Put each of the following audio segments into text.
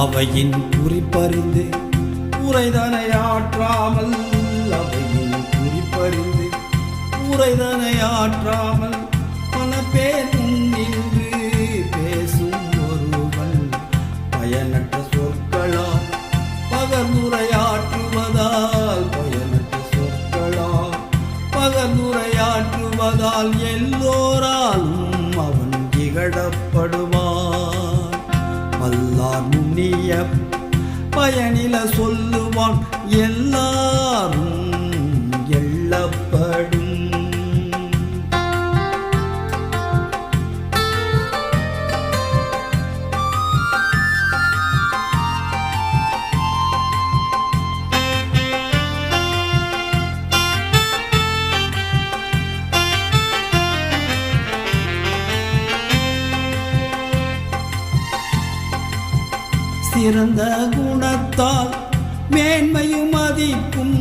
அவையின் குறிப்பறிந்து உரைதனையாற்றாமல் அவையின் குறிப்பறிந்து உரைதனையாற்றாமல் பல பேர் நின்று பேசும் ஒருவன் பயனற்ற சொற்களால் பகர்ந்துரையாற்றுவதால் பயனற்ற சொற்களால் பகர்ந்துரையாற்றுவதால் எல்லோராலும் அவன் இகழப்படுவான். வல்லார் முன்னிய பயனில சொல்லுவான் எல்லாரும் எள்ளப்படும். சிறந்த குணத்தால் மேன்மையும் மதிப்பும்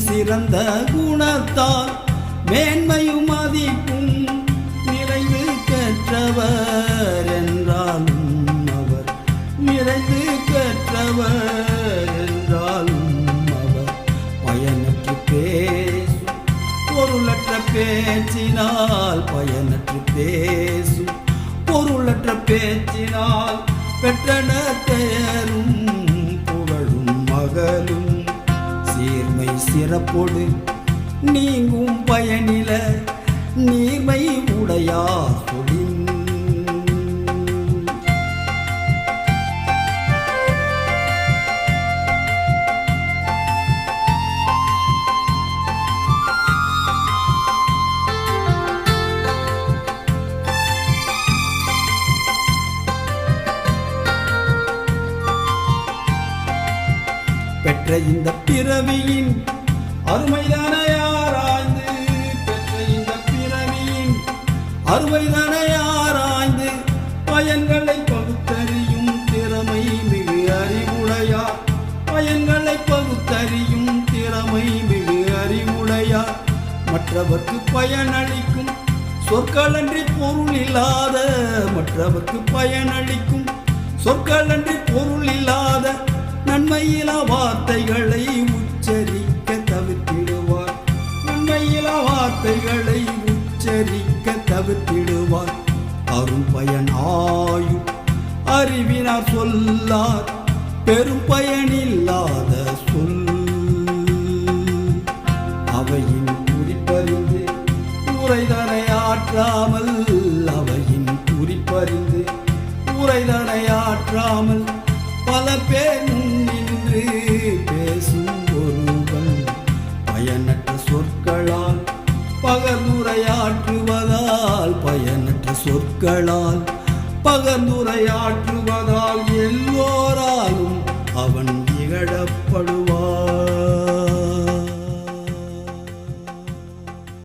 சிறந்த குணத்தால் மேன்மையும் மதிப்பும் நிறைந்து பெற்றவர் என்றாலும் அவர் நிறைந்து பெற்றவர் என்றாலும் அவர் பயனற்று பேசும் பொருளற்ற பேச்சினால் பயனற்று பேசும் பொருளற்ற பேச்சினால் பெற்றன பெயரும் புகழும் மகளும் சீர்மை சிறப்பொடு நீங்கும் பயனில நீர்மை உடையார் சொலின். பெற்ற இந்த பிறவியின் அருமைதனையாராய்ந்து பெற்ற இந்த பிறவியின் அருமைதனையாராய்ந்து பயன்களை பகுத்தறியும் திறமை மிகு அறிவுடையார் பயன்களை பகுத்தறியும் திறமை மிகு அறிவுடையார். மற்றவர்க்கு பயனளிக்கும் சொற்களன்றி பொருள் இல்லாத மற்றவர்க்கு பயனளிக்கும் சொற்களன்றி பொருள் இல்லாத நன்மையிலா வார்த்தைகளை உச்சரிக்க தவிர்த்திடுவார் நன்மையிலா வார்த்தைகளை உச்சரிக்க தவிர்த்திடுவார். அரும் பயன் ஆயு அறிவினார் சொல்லார் பெரும் பயனில்லாத சொல். அவையின் குறிப்பறிந்து உரைதனையாற்றாமல் அவையின் குறிப்பறிந்து உரைதனையாற்றாமல் பல பேர் நின்று பேசும் ஒருவன் பயனற்ற சொற்களால் பகர்ந்துரையாற்றுவதால் பயனற்ற சொற்களால் பகர்ந்துரையாற்று